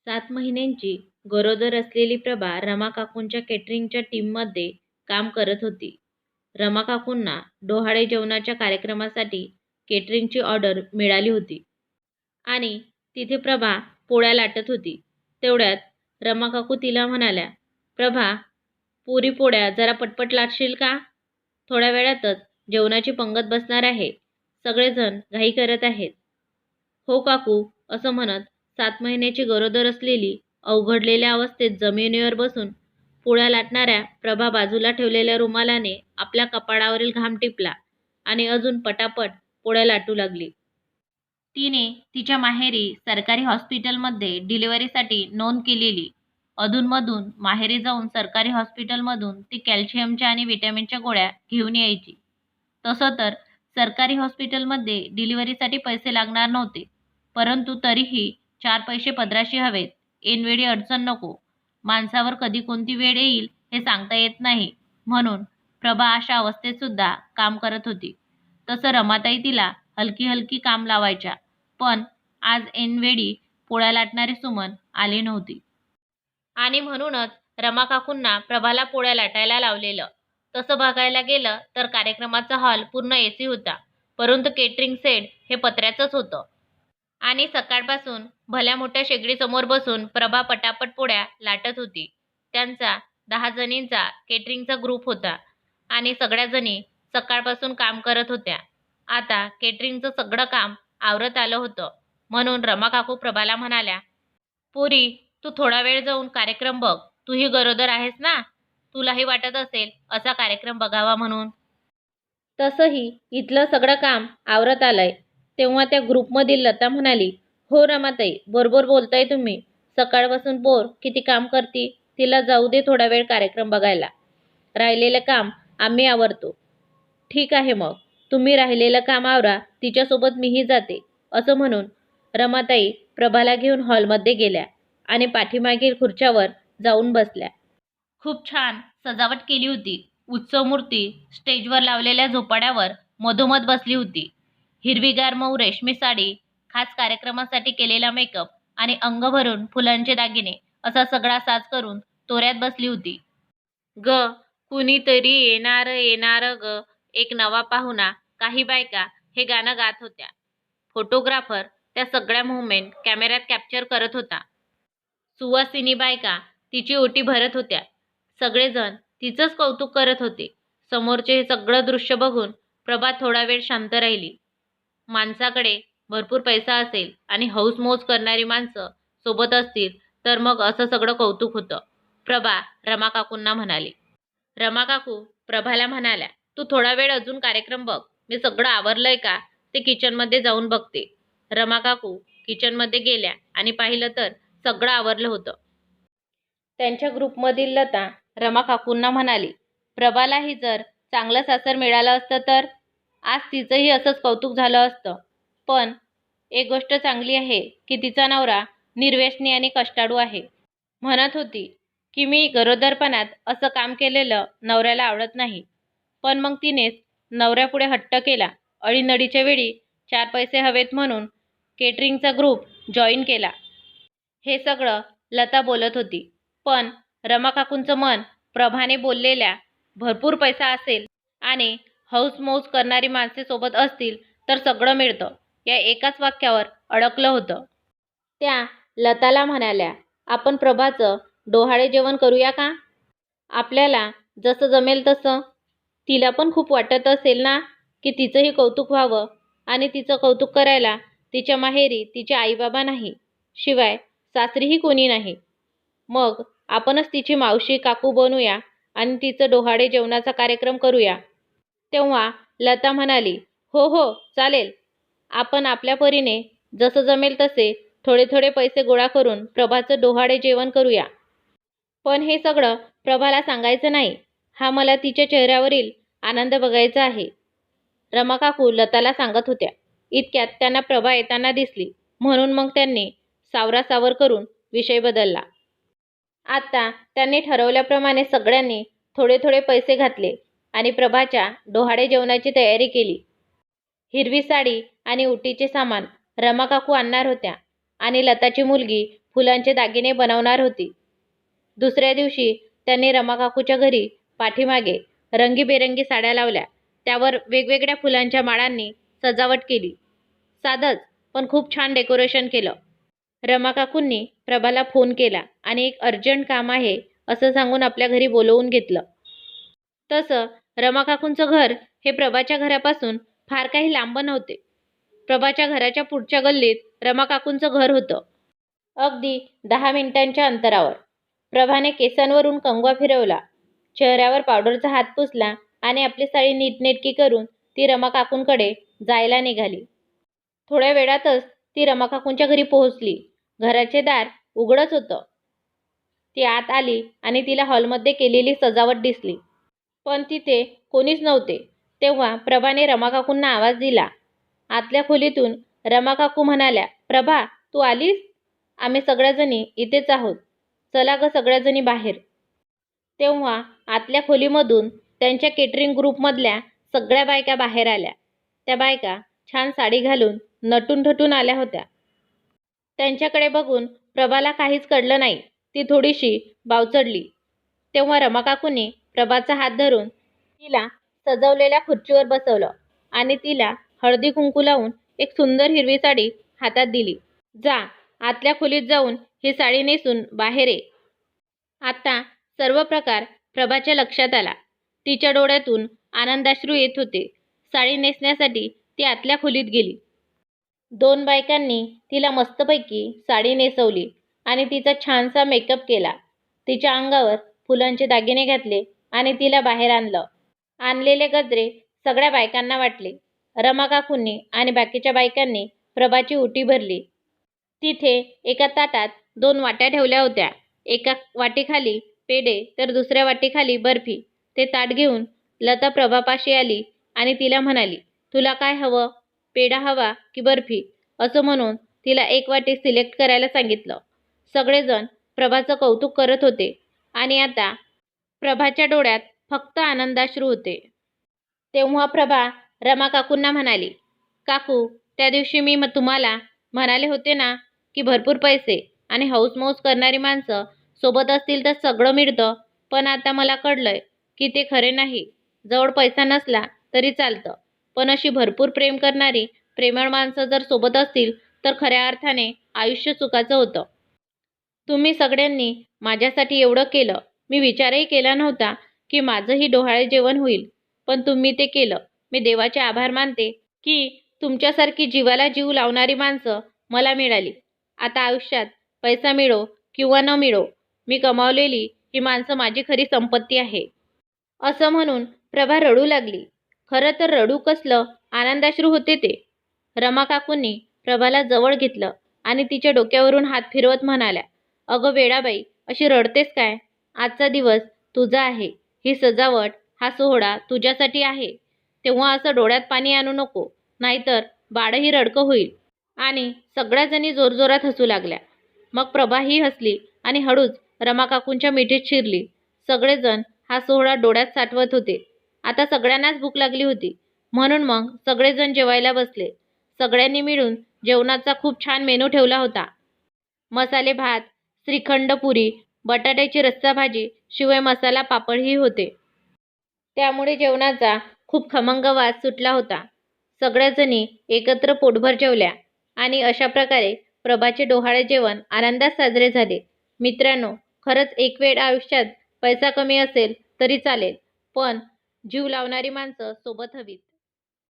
7 महिन्यांची गरोदर असलेली प्रभा रमा काकूंच्या केटरिंगच्या टीममध्ये काम करत होती. रमा काकूंना डोहाळे जेवणाच्या कार्यक्रमासाठी केटरिंगची ऑर्डर मिळाली होती आणि तिथे प्रभा पोळ्या लाटत होती. तेवढ्यात रमा काकू तिला म्हणाल्या, "प्रभा, पुरी पोळ्या जरा पटपट लाटशील का? थोड्या वेळातच जेवणाची पंगत बसणार आहे. सगळेजण घाई करत आहेत." "हो काकू," असं म्हणत 7 महिन्याची गरोदर असलेली अवघडलेल्या अवस्थेत जमिनीवर बसून पोळ्या लाटणाऱ्या प्रभा बाजूला ठेवलेल्या रुमालाने आपल्या कपाळावरील घाम टिपला आणि अजून पटापट पोळ्या लाटू लागली. तिने तिच्या माहेरी सरकारी हॉस्पिटलमध्ये डिलिव्हरीसाठी नोंद केलेली. अधूनमधून माहेरी जाऊन सरकारी हॉस्पिटलमधून ती कॅल्शियमच्या आणि व्हिटॅमिनच्या गोळ्या घेऊन यायची. तसं तर सरकारी हॉस्पिटलमध्ये डिलिव्हरीसाठी पैसे लागणार नव्हते, परंतु तरीही 4 पैसे पदराशी हवेत. ऐनवेळी अडचण नको. माणसावर कधी कोणती वेळ येईल हे सांगता येत नाही, म्हणून प्रभा अशा अवस्थेत सुद्धा काम करत होती. तसं रमाताई तिला हलकी हलकी काम लावायच्या, पण आज ऐनवेळी पोळ्या लाटणारी सुमन आली नव्हती. आणि म्हणूनच रमा काकूंना प्रभाला पोळ्या लाटायला लावलेलं. तसं बघायला गेलं तर कार्यक्रमाचा हॉल पूर्ण एसी होता, परंतु केटरिंग सेट हे पत्र्याचंच होतं. आणि सकाळपासून भल्या मोठ्या शेगडीसमोर बसून प्रभा पटापट पोळ्या लाटत होती. त्यांचा 10 जणींचा केटरिंगचा ग्रुप होता आणि सगळ्या जणी सकाळपासून काम करत होत्या. आता केटरिंगचं सगळं काम आवरत आलं होतं, म्हणून रमा काकू प्रभाला म्हणाल्या, "पुरी, तू थोडा वेळ जाऊन कार्यक्रम बघ. तूही गरोदर आहेस ना, तुलाही वाटत असेल असा कार्यक्रम बघावा म्हणून." तसंही इथलं सगळं काम आवरत आलंय. तेव्हा त्या ग्रुपमधील लता म्हणाली, "हो रमाताई, बरोबर बोलताय तुम्ही. सकाळपासून पोर किती काम करती. तिला जाऊ दे थोडा वेळ कार्यक्रम बघायला. राहिलेलं काम आम्ही आवरतो." "ठीक आहे मग, तुम्ही राहिलेलं काम आवरा. तिच्यासोबत मीही जाते." असं म्हणून रमाताई प्रभाला घेऊन हॉलमध्ये गेल्या आणि पाठीमागील खुर्च्यावर जाऊन बसल्या. खूप छान सजावट केली होती. उत्सव मूर्ती स्टेजवर लावलेल्या झोपाळ्यावर मधोमध बसली होती. हिरवीगार मऊ रेशमी साडी, खास कार्यक्रमासाठी केलेला मेकअप आणि अंग भरून फुलांचे दागिने असा सगळा साज करून तोऱ्यात बसली होती. "ग, कुणीतरी येणार येणार ग, एक नवा पाहुणा." काही बायका हे गाणं गात होत्या. फोटोग्राफर त्या सगळ्या मुव्हमेंट कॅमेऱ्यात कॅप्चर करत होता. सुवासिनी बायका तिची ओटी भरत होत्या. सगळेजण तिचंच कौतुक करत होते. समोरचे हे सगळं दृश्य बघून प्रभा थोडा वेळ शांत राहिली. माणसाकडे भरपूर पैसा असेल आणि हौसमौज करणारी माणसं सोबत असतील तर मग असं सगळं कौतुक होतं. प्रभा रमा काकूंना म्हणाली. रमा काकू प्रभाला म्हणाल्या, "तू थोडा वेळ अजून कार्यक्रम बघ. मी सगळं आवरलंय का ते किचनमध्ये जाऊन बघते." रमा काकू किचनमध्ये गेल्या आणि पाहिलं तर सगळं आवरलं होतं. त्यांच्या ग्रुपमधील लता रमा काकूंना म्हणाली, "प्रभालाही जर चांगलं सासर मिळालं असतं तर आज तिचंही असंच कौतुक झालं असतं. पण एक गोष्ट चांगली आहे की तिचा नवरा निर्व्यसनी आणि कष्टाळू आहे. म्हणत होती की मी गरोदरपणात असं काम केलेलं नवऱ्याला आवडत नाही, पण मग तिनेच नवऱ्यापुढे हट्ट केला. अडीनडीच्या वेळी 4 पैसे हवेत म्हणून केटरिंगचा ग्रुप जॉईन केला." हे सगळं लता बोलत होती, पण रमा काकूंचं मन प्रभाने बोललेल्या भरपूर पैसा असेल आणि हौसमौज करणारी माणसे सोबत असतील तर सगळं मिळतं या एकाच वाक्यावर अडकलं होतं. त्या लताला म्हणाल्या, "आपण प्रभाचं डोहाळे जेवण करूया का? आपल्याला जसं जमेल तसं." तिला पण खूप वाटत असेल ना की तिचंही कौतुक व्हावं आणि तिचं कौतुक करायला तिच्या माहेरी तिचे आईबाबा नाही, शिवाय सासरीही कोणी नाही. मग आपणच तिची मावशी काकू बनूया आणि तिचं डोहाळे जेवणाचा कार्यक्रम करूया. तेव्हा लता म्हणाली, "हो हो, चालेल. आपण आपल्या परीने जसं जमेल तसे थोडे थोडे पैसे गोळा करून प्रभाचं डोहाळे जेवण करूया. पण हे सगळं प्रभाला सांगायचं नाही. हा मला तिच्या चेहऱ्यावरील आनंद बघायचा आहे." रमा काकू लताला सांगत होत्या. इतक्यात त्यांना प्रभा येताना दिसली, म्हणून मग त्यांनी सावरासावर करून विषय बदलला. आता त्यांनी ठरवल्याप्रमाणे सगळ्यांनी थोडे थोडे पैसे घातले आणि प्रभाच्या डोहाळे जेवणाची तयारी केली. हिरवी साडी आणि ओटीचे सामान रमा काकू आणणार होत्या आणि लताची मुलगी फुलांचे दागिने बनवणार होती. दुसऱ्या दिवशी त्यांनी रमा काकूच्या घरी पाठीमागे रंगीबेरंगी साड्या लावल्या. त्यावर वेगवेगळ्या फुलांच्या माळांनी सजावट केली. साधंच पण खूप छान डेकोरेशन केलं. रमा काकूंनी प्रभाला फोन केला आणि एक अर्जंट काम आहे असं सांगून आपल्या घरी बोलवून घेतलं. तसं रमा काकूंचं घर हे प्रभाच्या घरापासून फार काही लांब नव्हते. प्रभाच्या घराच्या पुढच्या गल्लीत रमा काकूंचं घर होतं. अगदी 10 मिनिटांच्या अंतरावर. प्रभाने केसांवरून कंगवा फिरवला, चेहऱ्यावर पावडरचा हात पुसला आणि आपली साडी नीटनेटकी करून ती रमा काकूंकडे जायला निघाली. थोड्या वेळातच ती रमा काकूंच्या घरी पोहोचली. घराचे दार उघडच होतं. ती आत आली आणि तिला हॉलमध्ये केलेली सजावट दिसली. पण तिथे कोणीच नव्हते. तेव्हा प्रभाने रमा काकूंना आवाज दिला. आतल्या खोलीतून रमा काकू म्हणाल्या, प्रभा, तू आलीस? आम्ही सगळ्याजणी इथेच आहोत. चला ग सगळ्याजणी बाहेर. तेव्हा आतल्या खोलीमधून त्यांच्या केटरिंग ग्रुपमधल्या सगळ्या बायका बाहेर आल्या. त्या बायका छान साडी घालून नटून थटून आल्या होत्या. त्यांच्याकडे बघून प्रभाला काहीच कळलं नाही. ती थोडीशी बावचडली. तेव्हा रमा काकूंनी प्रभाचा हात धरून तिला सजवलेल्या खुर्चीवर बसवलं आणि तिला हळदी कुंकू लावून एक सुंदर हिरवी साडी हातात दिली. जा, आतल्या खोलीत जाऊन ही साडी नेसून बाहेर ये. आता सर्व प्रकार प्रभाच्या लक्षात आला. तिच्या डोळ्यातून आनंदाश्रू येत होते. साडी नेसण्यासाठी ती आतल्या खोलीत गेली. 2 बायकांनी तिला मस्तपैकी साडी नेसवली आणि तिचा छानसा मेकअप केला. तिच्या अंगावर फुलांचे दागिने घातले आणि तिला बाहेर आणलं. आणलेले गजरे सगळ्या बायकांना वाटले. रमा काकूंनी आणि बाकीच्या बायकांनी प्रभाची उटी भरली. तिथे एका ताटात 2 वाट्या ठेवल्या होत्या. एका वाटीखाली पेढे तर दुसऱ्या वाटीखाली बर्फी. ते ताट घेऊन लता प्रभापाशी आली आणि तिला म्हणाली, तुला काय हवं? पेढा हवा की बर्फी? असं म्हणून तिला एक वाटी सिलेक्ट करायला सांगितलं. सगळेजण प्रभाचं कौतुक करत होते आणि आता प्रभाच्या डोळ्यात फक्त आनंदाश्रू होते. तेव्हा प्रभा रमा काकूंना म्हणाली, काकू, त्या दिवशी मी तुम्हाला म्हणाले होते ना की भरपूर पैसे आणि हौसमौस करणारी माणसं सोबत असतील तर सगळं मिळतं. पण आता मला कळलंय की ते खरे नाही. जवळ पैसा नसला तरी चालतं, पण अशी भरपूर प्रेम करणारी प्रेमळ माणसं जर सोबत असतील तर खऱ्या अर्थाने आयुष्य सुखाचं होतं. तुम्ही सगळ्यांनी माझ्यासाठी एवढं केलं. मी विचारही केला नव्हता की माझंही डोहाळे जेवण होईल, पण तुम्ही ते केलं. मी देवाचे आभार मानते की तुमच्यासारखी जीवाला जीव लावणारी माणसं मला मिळाली. आता आयुष्यात पैसा मिळो किंवा न मिळो, मी कमावलेली ही माणसं माझी खरी संपत्ती आहे. असं म्हणून प्रभा रडू लागली. खरं तर रडू कसलं, आनंदाश्रू होते ते. रमा काकूंनी प्रभाला जवळ घेतलं आणि तिच्या डोक्यावरून हात फिरवत म्हणाल्या, अगं वेडाबाई, अशी रडतेस काय? आजचा दिवस तुझा आहे. ही सजावट, हा सोहळा तुझ्यासाठी आहे. तेव्हा असं डोळ्यात पाणी आणू नको, नाहीतर बाळही रडकं होईल. आणि सगळ्याजणी जोरजोरात हसू लागल्या. मग प्रभाही हसली आणि हळूच रमा काकूंच्या मिठीत शिरली. सगळेजण हा सोहळा डोळ्यात साठवत होते. आता सगळ्यांनाच भूक लागली होती, म्हणून मग सगळेजण जेवायला बसले. सगळ्यांनी मिळून जेवणाचा खूप छान मेनू ठेवला होता. मसाले भात, श्रीखंड पुरी, बटाट्याची रस्सा भाजी, शिवाय मसाला पापडही होते. त्यामुळे जेवणाचा खूप खमंग वास सुटला होता. सगळ्याजणी एकत्र पोटभर जेवल्या आणि अशा प्रकारे प्रभाचे डोहाळे जेवण आनंदात साजरे झाले. मित्रांनो, खरंच एक वेळ आयुष्यात पैसा कमी असेल तरी चालेल, पण जीव लावणारी माणसं सोबत हवीत.